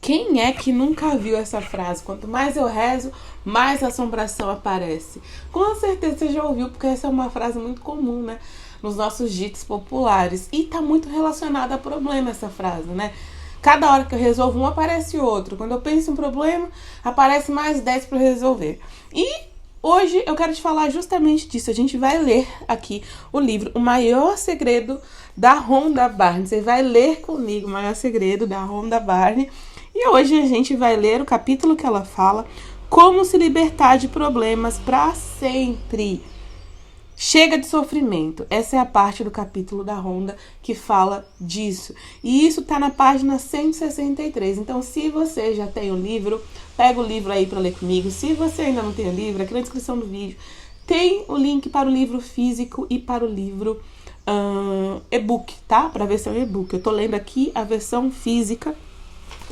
Quem é que nunca viu essa frase? Quanto mais eu rezo, mais assombração aparece. Com certeza você já ouviu, porque essa é uma frase muito comum, né? Nos nossos ditos populares. E tá muito relacionada a problema essa frase, né? Cada hora que eu resolvo um, aparece outro. Quando eu penso em um problema, aparece mais 10 para resolver. E hoje eu quero te falar justamente disso. A gente vai ler aqui o livro O Maior Segredo da Rhonda Byrne. Você vai ler comigo O Maior Segredo da Rhonda Byrne. E hoje a gente vai ler o capítulo que ela fala Como se libertar de problemas para sempre. Chega de sofrimento. Essa é a parte do capítulo da Rhonda que fala disso. E isso está na página 163. Então, se você já tem o livro, pega o livro aí para ler comigo. Se você ainda não tem o livro, aqui na descrição do vídeo tem o link para o livro físico e para o livro e-book, tá? Para a versão e-book. Eu tô lendo aqui a versão física.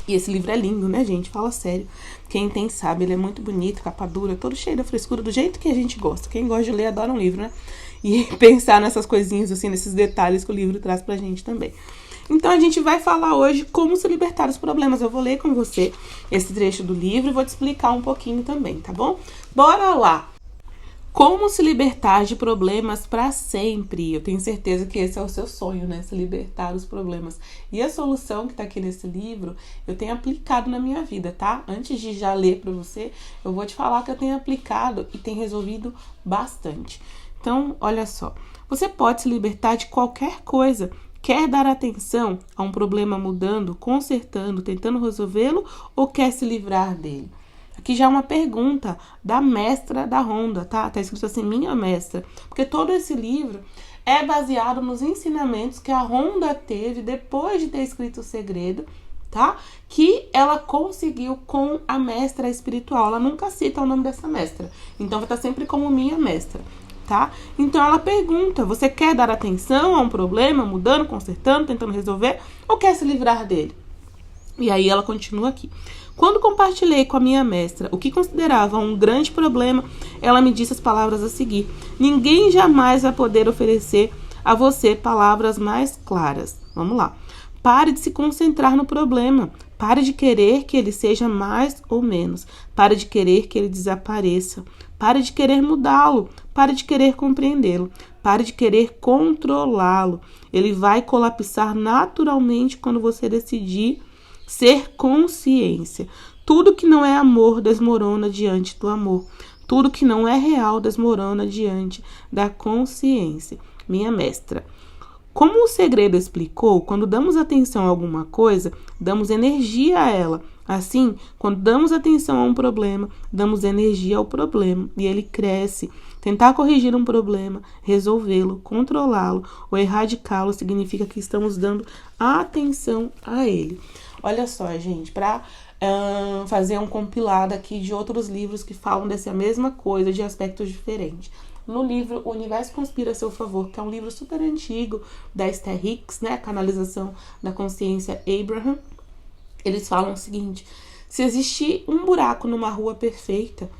E esse livro é lindo, né, gente? Fala sério. Quem tem sabe, ele é muito bonito, capa dura, todo cheio da frescura, do jeito que a gente gosta. Quem gosta de ler, adora um livro, né? E pensar nessas coisinhas, assim, nesses detalhes que o livro traz pra gente também. Então, a gente vai falar hoje como se libertar dos problemas. Eu vou ler com você esse trecho do livro e vou te explicar um pouquinho também, tá bom? Bora lá! Como se libertar de problemas para sempre? Eu tenho certeza que esse é o seu sonho, né? Se libertar dos problemas. E a solução que tá aqui nesse livro, eu tenho aplicado na minha vida, tá? Antes de já ler para você, eu vou te falar que eu tenho aplicado e tem resolvido bastante. Então, olha só. Você pode se libertar de qualquer coisa. Quer dar atenção a um problema mudando, consertando, tentando resolvê-lo ou quer se livrar dele? Aqui já é uma pergunta da mestra da Rhonda, tá? Tá escrito assim, minha mestra. Porque todo esse livro é baseado nos ensinamentos que a Rhonda teve depois de ter escrito o segredo, tá? Que ela conseguiu com a mestra espiritual. Ela nunca cita o nome dessa mestra. Então vai estar sempre como minha mestra, tá? Então ela pergunta, você quer dar atenção a um problema, mudando, consertando, tentando resolver, ou quer se livrar dele? E aí ela continua aqui. Quando compartilhei com a minha mestra o que considerava um grande problema, ela me disse as palavras a seguir. Ninguém jamais vai poder oferecer a você palavras mais claras. Vamos lá. Pare de se concentrar no problema. Pare de querer que ele seja mais ou menos. Pare de querer que ele desapareça. Pare de querer mudá-lo. Pare de querer compreendê-lo. Pare de querer controlá-lo. Ele vai colapsar naturalmente quando você decidir ser consciência. Tudo que não é amor desmorona diante do amor. Tudo que não é real desmorona diante da consciência. Minha mestra. Como o segredo explicou, quando damos atenção a alguma coisa, damos energia a ela. Assim, quando damos atenção a um problema, damos energia ao problema e ele cresce. Tentar corrigir um problema, resolvê-lo, controlá-lo ou erradicá-lo significa que estamos dando atenção a ele. Olha só, gente, para fazer um compilado aqui de outros livros que falam dessa mesma coisa, de aspectos diferentes. No livro O Universo Conspira a Seu Favor, que é um livro super antigo da Esther Hicks, né, a canalização da consciência Abraham, eles falam o seguinte: se existir um buraco numa rua perfeita,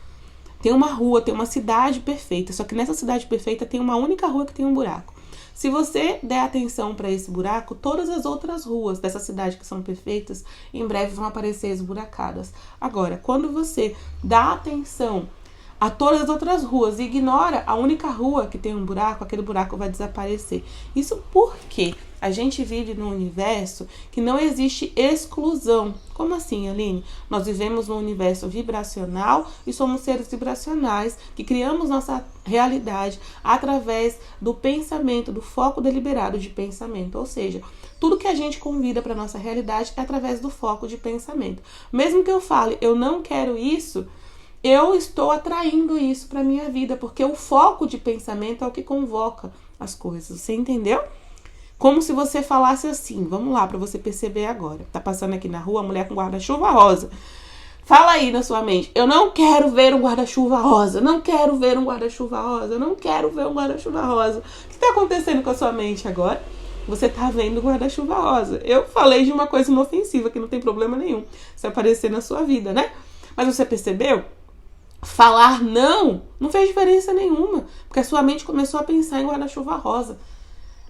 tem uma rua, tem uma cidade perfeita, só que nessa cidade perfeita tem uma única rua que tem um buraco. Se você der atenção para esse buraco, todas as outras ruas dessa cidade que são perfeitas, em breve vão aparecer esburacadas. Agora, quando você dá atenção a todas as outras ruas e ignora a única rua que tem um buraco, aquele buraco vai desaparecer. Isso porque a gente vive num universo que não existe exclusão. Como assim, Aline? Nós vivemos num universo vibracional e somos seres vibracionais que criamos nossa realidade através do pensamento, do foco deliberado de pensamento. Ou seja, tudo que a gente convida para nossa realidade é através do foco de pensamento. Mesmo que eu fale, eu não quero isso, eu estou atraindo isso para minha vida, porque o foco de pensamento é o que convoca as coisas. Você entendeu? Como se você falasse assim, vamos lá para você perceber agora. Tá passando aqui na rua a mulher com guarda-chuva rosa. Fala aí na sua mente, eu não quero ver um guarda-chuva rosa, não quero ver um guarda-chuva rosa, não quero ver um guarda-chuva rosa. O que está acontecendo com a sua mente agora? Você tá vendo guarda-chuva rosa. Eu falei de uma coisa inofensiva, que não tem problema nenhum se aparecer na sua vida, né? Mas você percebeu? Falar não fez diferença nenhuma, porque a sua mente começou a pensar em guarda-chuva rosa.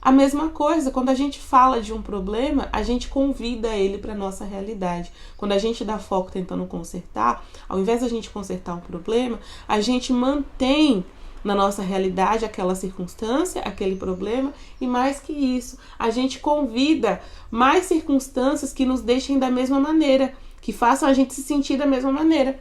A mesma coisa, quando a gente fala de um problema, a gente convida ele para nossa realidade. Quando a gente dá foco tentando consertar, ao invés de a gente consertar um problema, a gente mantém na nossa realidade aquela circunstância, aquele problema, e mais que isso, a gente convida mais circunstâncias que nos deixem da mesma maneira, que façam a gente se sentir da mesma maneira.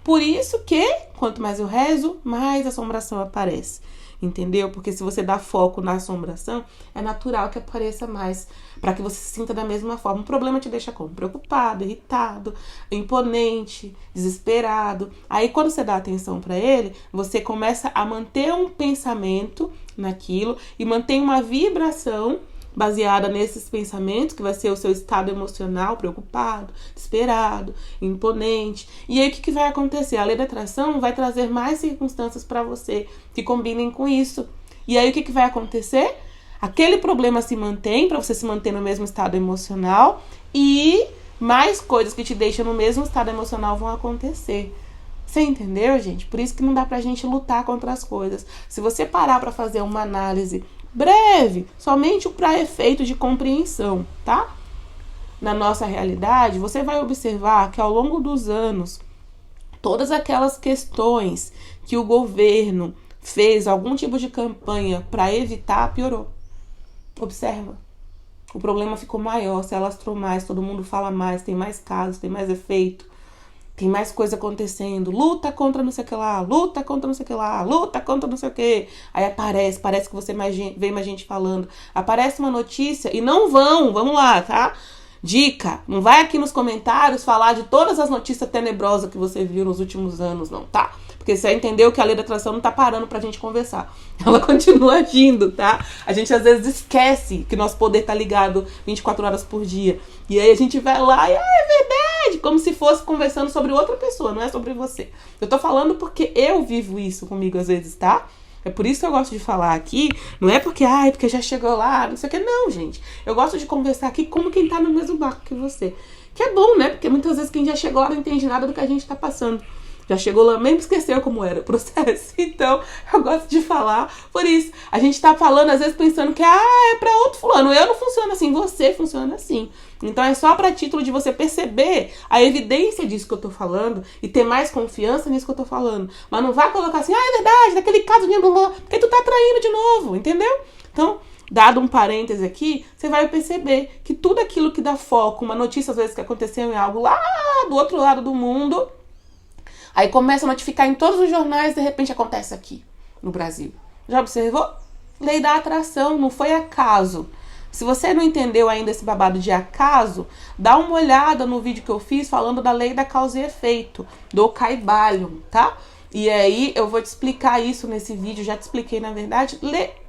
Por isso que, quanto mais eu rezo, mais assombração aparece. Entendeu? Porque se você dá foco na assombração, é natural que apareça mais, para que você se sinta da mesma forma. O problema te deixa como? Preocupado, irritado, imponente, desesperado. Aí quando você dá atenção para ele, você começa a manter um pensamento naquilo e mantém uma vibração baseada nesses pensamentos, que vai ser o seu estado emocional, preocupado, desesperado, imponente. E aí o que vai acontecer? A lei da atração vai trazer mais circunstâncias para você que combinem com isso. E aí o que vai acontecer? Aquele problema se mantém, para você se manter no mesmo estado emocional, e mais coisas que te deixam no mesmo estado emocional vão acontecer. Você entendeu, gente? Por isso que não dá pra gente lutar contra as coisas. Se você parar para fazer uma análise breve, somente para efeito de compreensão, tá? Na nossa realidade, você vai observar que ao longo dos anos, todas aquelas questões que o governo fez algum tipo de campanha para evitar, piorou. Observa. O problema ficou maior, se alastrou mais, todo mundo fala mais, tem mais casos, tem mais efeito. Tem mais coisa acontecendo, luta contra não sei o que lá, luta contra não sei o que lá, luta contra não sei o que. Aí parece que você vê mais gente falando. Aparece uma notícia e não vamos lá, tá? Dica, não vai aqui nos comentários falar de todas as notícias tenebrosas que você viu nos últimos anos, não, tá? Porque você entendeu que a lei da atração não tá parando pra gente conversar. Ela continua agindo, tá? A gente às vezes esquece que nosso poder tá ligado 24 horas por dia. E aí a gente vai lá e, é verdade, como se fosse conversando sobre outra pessoa, não é sobre você. Eu tô falando porque eu vivo isso comigo às vezes, tá? É por isso que eu gosto de falar aqui, não é porque já chegou lá, não sei o que, não, gente. Eu gosto de conversar aqui como quem tá no mesmo barco que você. Que é bom, né? Porque muitas vezes quem já chegou lá não entende nada do que a gente tá passando. Já chegou lá, mesmo esqueceu como era o processo. Então, eu gosto de falar por isso. A gente tá falando, às vezes, pensando que é pra outro fulano. Eu não funciono assim, você funciona assim. Então, é só pra título de você perceber a evidência disso que eu tô falando e ter mais confiança nisso que eu tô falando. Mas não vai colocar assim, é verdade, daquele caso de blá, porque tu tá traindo de novo, entendeu? Então, dado um parêntese aqui, você vai perceber que tudo aquilo que dá foco, uma notícia, às vezes, que aconteceu em algo lá do outro lado do mundo, aí começa a notificar em todos os jornais, de repente acontece aqui, no Brasil. Já observou? Lei da atração, não foi acaso. Se você não entendeu ainda esse babado de acaso, dá uma olhada no vídeo que eu fiz falando da lei da causa e efeito, do Kybalion, tá? E aí eu vou te explicar isso nesse vídeo, já te expliquei na verdade.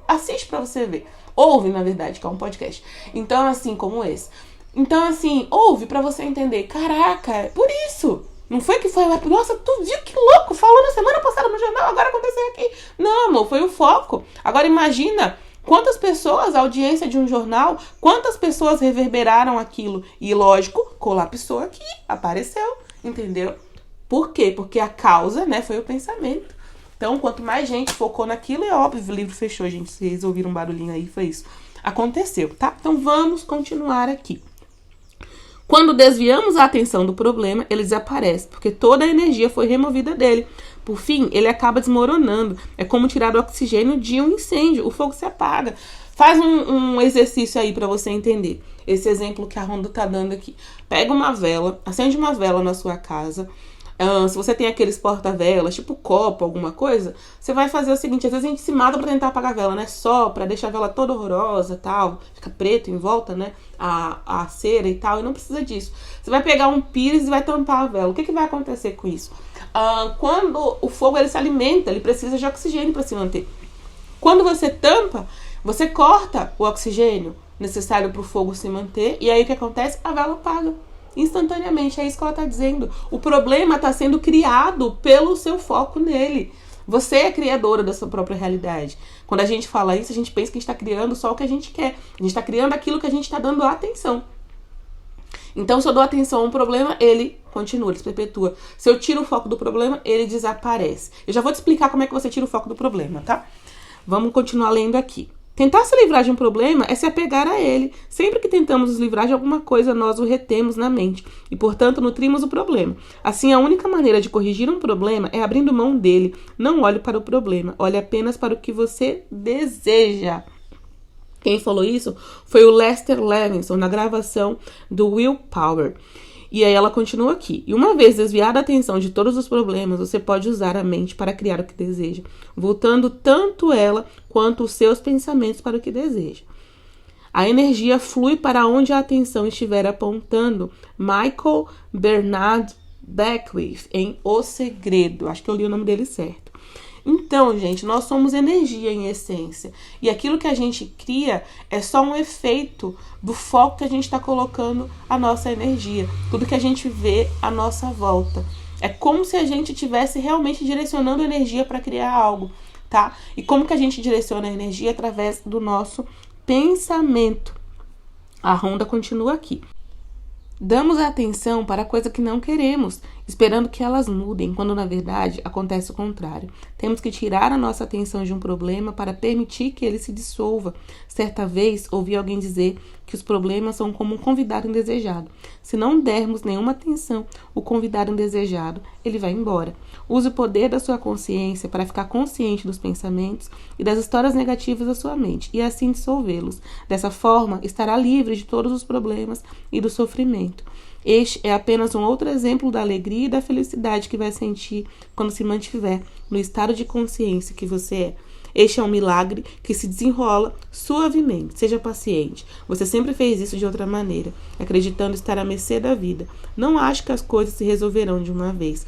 Assiste pra você ver. Ouve, na verdade, que é um podcast. Então, assim, como esse. Então, assim, ouve pra você entender. Caraca, por isso. Não foi que foi, nossa, tu viu que louco, falou na semana passada no jornal, agora aconteceu aqui. Não, amor, foi o foco. Agora imagina quantas pessoas, a audiência de um jornal, quantas pessoas reverberaram aquilo. E lógico, colapsou aqui, apareceu, entendeu? Por quê? Porque a causa, né, foi o pensamento. Então, quanto mais gente focou naquilo, é óbvio, o livro fechou, gente. Vocês ouviram um barulhinho aí, foi isso. Aconteceu, tá? Então, vamos continuar aqui. Quando desviamos a atenção do problema, ele desaparece, porque toda a energia foi removida dele. Por fim, ele acaba desmoronando. É como tirar o oxigênio de um incêndio. O fogo se apaga. Faz um exercício aí para você entender. Esse exemplo que a Ronda tá dando aqui. Pega uma vela, acende uma vela na sua casa. Se você tem aqueles porta-velas, tipo copo, alguma coisa, você vai fazer o seguinte, às vezes a gente se mata pra tentar apagar a vela, né? Sopra, deixa a vela toda horrorosa, tal, fica preto em volta, né? A cera e tal, e não precisa disso. Você vai pegar um pires e vai tampar a vela. O que vai acontecer com isso? Quando o fogo ele se alimenta, ele precisa de oxigênio para se manter. Quando você tampa, você corta o oxigênio necessário para o fogo se manter, e aí o que acontece? A vela apaga. Instantaneamente, é isso que ela está dizendo. O problema está sendo criado pelo seu foco nele. Você é criadora da sua própria realidade. Quando a gente fala isso, a gente pensa que a gente está criando só o que a gente quer. A gente está criando aquilo que a gente está dando atenção. Então, se eu dou atenção a um problema, ele continua, ele se perpetua. Se eu tiro o foco do problema, ele desaparece. Eu já vou te explicar como é que você tira o foco do problema, tá? Vamos continuar lendo aqui. Tentar se livrar de um problema é se apegar a ele. Sempre que tentamos nos livrar de alguma coisa, nós o retemos na mente e, portanto, nutrimos o problema. Assim, a única maneira de corrigir um problema é abrindo mão dele. Não olhe para o problema, olhe apenas para o que você deseja. Quem falou isso foi o Lester Levinson, na gravação do Willpower. E aí ela continua aqui. E uma vez desviada a atenção de todos os problemas, você pode usar a mente para criar o que deseja, voltando tanto ela quanto os seus pensamentos para o que deseja. A energia flui para onde a atenção estiver apontando. Michael Bernard Beckwith, em O Segredo. Acho que eu li o nome dele certo. Então, gente, nós somos energia em essência. E aquilo que a gente cria é só um efeito do foco que a gente está colocando a nossa energia. Tudo que a gente vê à nossa volta. É como se a gente estivesse realmente direcionando energia para criar algo, tá? E como que a gente direciona a energia? Através do nosso pensamento. A Rhonda continua aqui. Damos a atenção para a coisa que não queremos, esperando que elas mudem, quando na verdade acontece o contrário. Temos que tirar a nossa atenção de um problema para permitir que ele se dissolva. Certa vez ouvi alguém dizer que os problemas são como um convidado indesejado. Se não dermos nenhuma atenção, o convidado indesejado, ele vai embora. Use o poder da sua consciência para ficar consciente dos pensamentos e das histórias negativas da sua mente e assim dissolvê-los. Dessa forma, estará livre de todos os problemas e do sofrimento. Este é apenas um outro exemplo da alegria e da felicidade que vai sentir quando se mantiver no estado de consciência que você é. Este é um milagre que se desenrola suavemente. Seja paciente. Você sempre fez isso de outra maneira, acreditando estar à mercê da vida. Não ache que as coisas se resolverão de uma vez.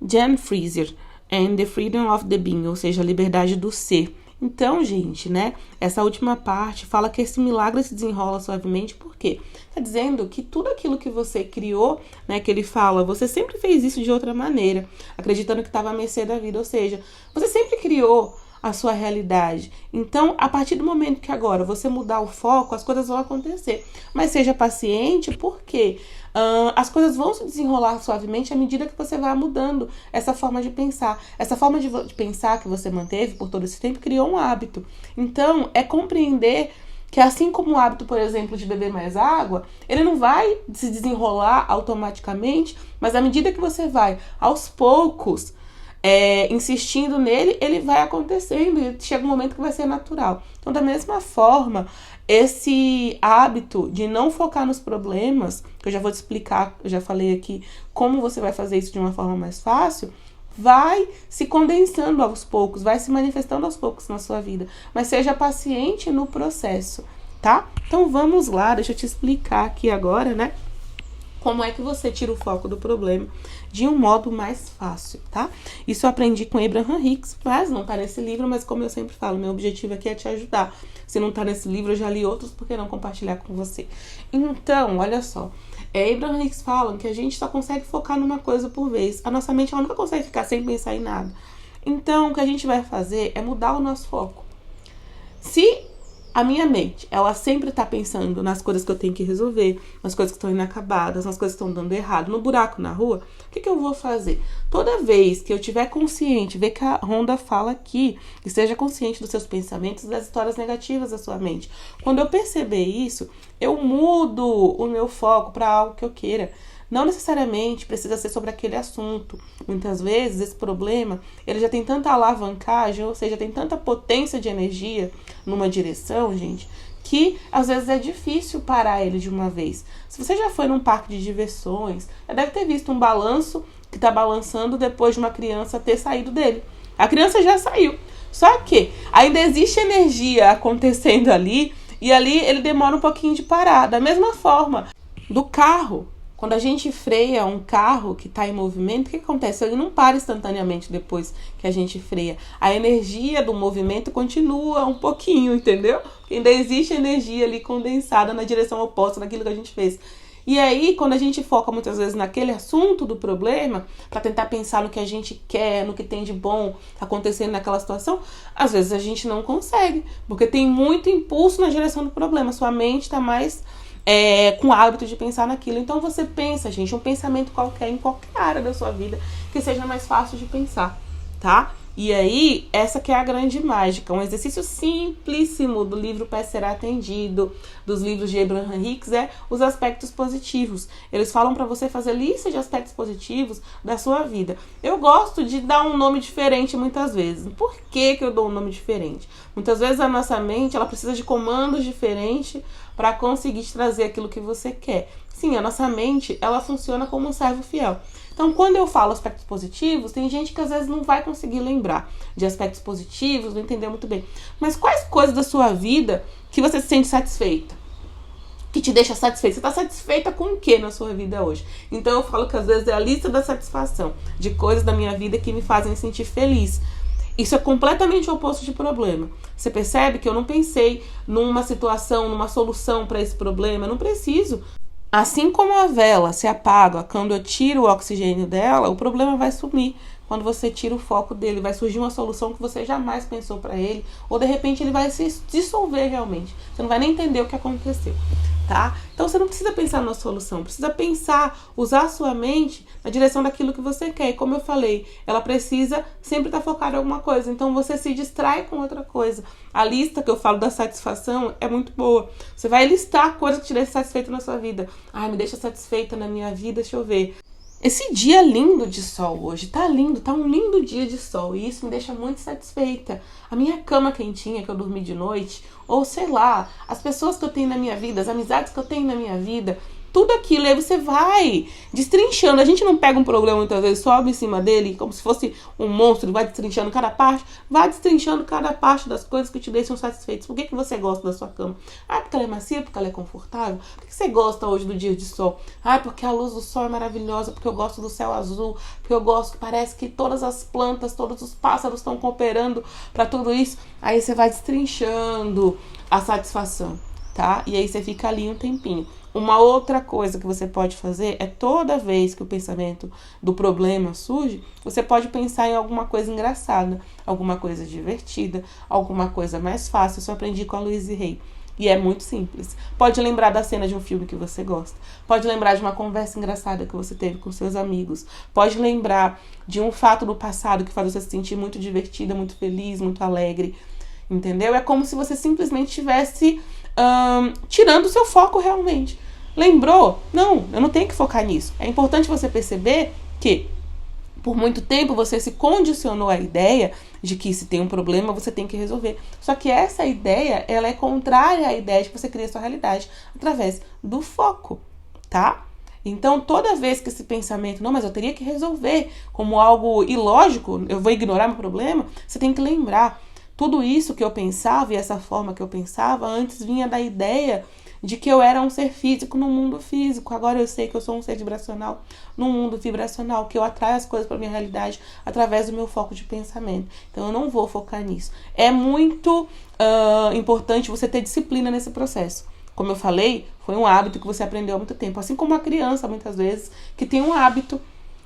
Jan Fraser, and the Freedom of the Being, ou seja, a liberdade do ser. Então, gente, né, essa última parte fala que esse milagre se desenrola suavemente, por quê? Tá dizendo que tudo aquilo que você criou, né, que ele fala, você sempre fez isso de outra maneira, acreditando que estava à mercê da vida, ou seja, você sempre criou a sua realidade. Então, a partir do momento que agora você mudar o foco, as coisas vão acontecer. Mas seja paciente, porque as coisas vão se desenrolar suavemente à medida que você vai mudando essa forma de pensar. Essa forma de pensar que você manteve por todo esse tempo criou um hábito. Então, é compreender que assim como o hábito, por exemplo, de beber mais água, ele não vai se desenrolar automaticamente, mas à medida que você vai, aos poucos, insistindo nele, ele vai acontecendo e chega um momento que vai ser natural. Então, da mesma forma, esse hábito de não focar nos problemas, que eu já vou te explicar, eu já falei aqui como você vai fazer isso de uma forma mais fácil, vai se condensando aos poucos, vai se manifestando aos poucos na sua vida. Mas seja paciente no processo, tá? Então, vamos lá, deixa eu te explicar aqui agora, né? Como é que você tira o foco do problema de um modo mais fácil, tá? Isso eu aprendi com Abraham Hicks, mas não tá nesse livro, mas como eu sempre falo, meu objetivo aqui é te ajudar. Se não tá nesse livro, eu já li outros, por que não compartilhar com você? Então, olha só, Abraham Hicks fala que a gente só consegue focar numa coisa por vez. A nossa mente, ela nunca consegue ficar sem pensar em nada. Então, o que a gente vai fazer é mudar o nosso foco. Se a minha mente, ela sempre tá pensando nas coisas que eu tenho que resolver, nas coisas que estão inacabadas, nas coisas que estão dando errado, no buraco na rua, o que eu vou fazer? Toda vez que eu tiver consciente, ver que a Rhonda fala aqui, esteja consciente dos seus pensamentos e das histórias negativas da sua mente. Quando eu perceber isso, eu mudo o meu foco para algo que eu queira. Não necessariamente precisa ser sobre aquele assunto. Muitas vezes esse problema, ele já tem tanta alavancagem, ou seja, tem tanta potência de energia numa direção, gente, que às vezes é difícil parar ele de uma vez. Se você já foi num parque de diversões, já deve ter visto um balanço que está balançando depois de uma criança ter saído dele. A criança já saiu. Só que ainda existe energia acontecendo ali, e ali ele demora um pouquinho de parar. Da mesma forma, do carro. Quando a gente freia um carro que está em movimento, o que acontece? Ele não para instantaneamente depois que a gente freia. A energia do movimento continua um pouquinho, entendeu? Porque ainda existe energia ali condensada na direção oposta daquilo que a gente fez. E aí, quando a gente foca muitas vezes naquele assunto do problema, para tentar pensar no que a gente quer, no que tem de bom acontecendo naquela situação, às vezes a gente não consegue, porque tem muito impulso na direção do problema. Sua mente está mais com o hábito de pensar naquilo. Então você pensa, gente, um pensamento qualquer em qualquer área da sua vida que seja mais fácil de pensar, tá? E aí, essa que é a grande mágica. Um exercício simplíssimo do livro Peça Será Atendido, dos livros de Abraham Hicks, é os aspectos positivos. Eles falam para você fazer lista de aspectos positivos da sua vida. Eu gosto de dar um nome diferente muitas vezes. Por que eu dou um nome diferente? Muitas vezes a nossa mente, ela precisa de comandos diferentes para conseguir te trazer aquilo que você quer. Sim, a nossa mente, ela funciona como um servo fiel. Então, quando eu falo aspectos positivos, tem gente que às vezes não vai conseguir lembrar de aspectos positivos, não entendeu muito bem. Mas quais coisas da sua vida que você se sente satisfeita? Que te deixa satisfeita? Você está satisfeita com o que na sua vida hoje? Então, eu falo que às vezes é a lista da satisfação de coisas da minha vida que me fazem sentir feliz. Isso é completamente o oposto de problema. Você percebe que eu não pensei numa situação, numa solução para esse problema? Eu não preciso. Assim como a vela se apaga quando eu tiro o oxigênio dela, o problema vai sumir. Quando você tira o foco dele, vai surgir uma solução que você jamais pensou para ele, ou de repente ele vai se dissolver realmente. Você não vai nem entender o que aconteceu, tá? Então você não precisa pensar na solução, precisa pensar, usar a sua mente na direção daquilo que você quer. E como eu falei, ela precisa sempre estar focada em alguma coisa, então você se distrai com outra coisa. A lista que eu falo da satisfação é muito boa. Você vai listar coisas que te deixam satisfeita na sua vida. Ai, me deixa satisfeita na minha vida, deixa eu ver. Esse dia lindo de sol hoje, tá lindo, tá um lindo dia de sol e isso me deixa muito satisfeita. A minha cama quentinha que eu dormi de noite, ou sei lá, as pessoas que eu tenho na minha vida, as amizades que eu tenho na minha vida, tudo aquilo, aí você vai destrinchando. A gente não pega um problema muitas vezes, sobe em cima dele, como se fosse um monstro, vai destrinchando cada parte, vai destrinchando cada parte das coisas que te deixam satisfeitos. Por que você gosta da sua cama? Ah, porque ela é macia, porque ela é confortável? Por que você gosta hoje do dia de sol? Ah, porque a luz do sol é maravilhosa, porque eu gosto do céu azul, porque eu gosto que parece que todas as plantas, todos os pássaros estão cooperando para tudo isso. Aí você vai destrinchando a satisfação, tá? E aí você fica ali um tempinho. Uma outra coisa que você pode fazer é toda vez que o pensamento do problema surge, você pode pensar em alguma coisa engraçada, alguma coisa divertida, alguma coisa mais fácil. Isso eu aprendi com a Louise Hay. E é muito simples. Pode lembrar da cena de um filme que você gosta. Pode lembrar de uma conversa engraçada que você teve com seus amigos. Pode lembrar de um fato do passado que faz você se sentir muito divertida, muito feliz, muito alegre. Entendeu? É como se você simplesmente estivesse tirando o seu foco realmente. Lembrou? Não, eu não tenho que focar nisso. É importante você perceber que por muito tempo você se condicionou à ideia de que se tem um problema você tem que resolver. Só que essa ideia, ela é contrária à ideia de que você cria a sua realidade através do foco, tá? Então, toda vez que esse pensamento, não, mas eu teria que resolver como algo ilógico, eu vou ignorar meu problema, você tem que lembrar. Tudo isso que eu pensava e essa forma que eu pensava antes vinha da ideia de que eu era um ser físico no mundo físico. Agora eu sei que eu sou um ser vibracional no mundo vibracional, que eu atraio as coisas para minha realidade através do meu foco de pensamento. Então eu não vou focar nisso. É muito importante você ter disciplina nesse processo. Como eu falei, foi um hábito que você aprendeu há muito tempo. Assim como a criança, muitas vezes, que tem um hábito.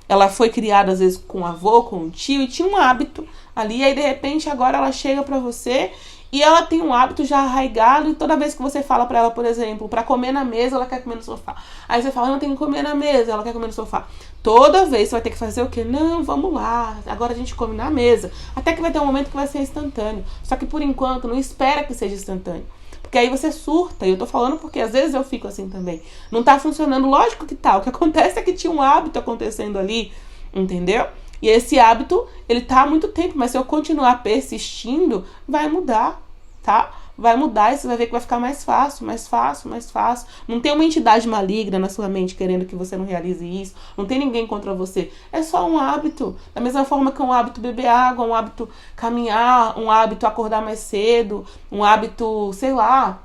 Ela foi criada, às vezes, com o avô, com o tio, e tinha um hábito ali. Aí, de repente, agora ela chega pra você e ela tem um hábito já arraigado. E toda vez que você fala pra ela, por exemplo, pra comer na mesa, ela quer comer no sofá. Aí você fala, não, tem que comer na mesa, ela quer comer no sofá. Toda vez você vai ter que fazer o quê? Não, vamos lá, agora a gente come na mesa. Até que vai ter um momento que vai ser instantâneo. Só que, por enquanto, não espera que seja instantâneo. Porque aí você surta, e eu tô falando porque às vezes eu fico assim também. Não tá funcionando, lógico que tá. O que acontece é que tinha um hábito acontecendo ali, entendeu? E esse hábito, ele tá há muito tempo, mas se eu continuar persistindo, vai mudar, tá? Vai mudar e você vai ver que vai ficar mais fácil, mais fácil, mais fácil. Não tem uma entidade maligna na sua mente querendo que você não realize isso. Não tem ninguém contra você. É só um hábito. Da mesma forma que um hábito beber água, um hábito caminhar, um hábito acordar mais cedo, um hábito, sei lá,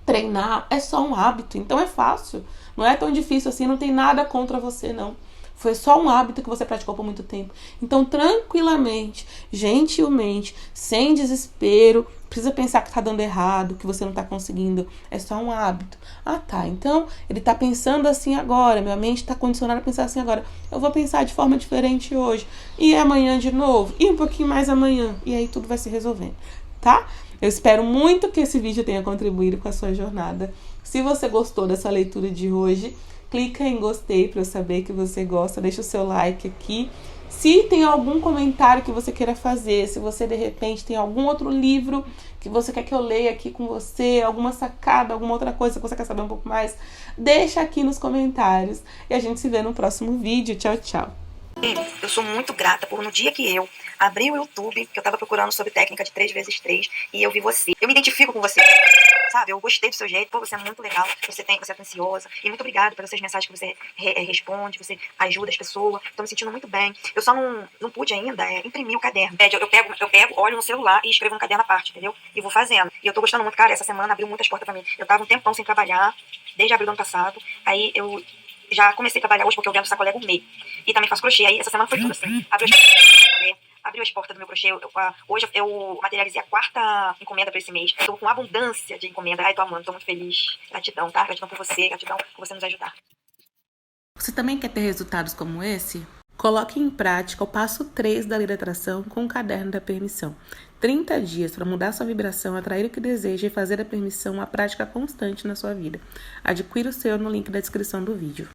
treinar. É só um hábito. Então é fácil. Não é tão difícil assim, não tem nada contra você, não. Foi só um hábito que você praticou por muito tempo. Então, tranquilamente, gentilmente, sem desespero, precisa pensar que tá dando errado, que você não tá conseguindo. É só um hábito. Ah, tá. Então, ele tá pensando assim agora. Minha mente tá condicionada a pensar assim agora. Eu vou pensar de forma diferente hoje. E amanhã de novo. E um pouquinho mais amanhã. E aí tudo vai se resolvendo, tá? Eu espero muito que esse vídeo tenha contribuído com a sua jornada. Se você gostou dessa leitura de hoje, clica em gostei para eu saber que você gosta, deixa o seu like aqui. Se tem algum comentário que você queira fazer, se você de repente tem algum outro livro que você quer que eu leia aqui com você, alguma sacada, alguma outra coisa que você quer saber um pouco mais, deixa aqui nos comentários e a gente se vê no próximo vídeo. Tchau, tchau! Eu sou muito grata por no dia que eu abri o YouTube, que eu tava procurando sobre técnica de 3x3 e eu vi você. Eu me identifico com você. Sabe, eu gostei do seu jeito, pô, você é muito legal, você é atenciosa, e muito obrigada pelas suas mensagens que você responde, você ajuda as pessoas, tô me sentindo muito bem. Eu só não pude ainda imprimir o caderno. Eu pego, olho no celular e escrevo um caderno à parte, entendeu? E vou fazendo. E eu tô gostando muito, cara, essa semana abriu muitas portas pra mim. Eu tava um tempão sem trabalhar, desde abril do ano passado, aí eu já comecei a trabalhar hoje porque eu vendo sacolé gourmet. E também faço crochê, aí essa semana foi tudo assim. Abriu as portas do meu crochê. Hoje eu materializei a 4ª encomenda para esse mês. Estou com abundância de encomenda. Ai, tô amando, tô muito feliz. Gratidão, tá? Gratidão por você, gratidão por você nos ajudar. Você também quer ter resultados como esse? Coloque em prática o passo 3 da lei da atração com o caderno da permissão. 30 dias para mudar sua vibração, atrair o que deseja e fazer a permissão uma prática constante na sua vida. Adquira o seu no link da descrição do vídeo.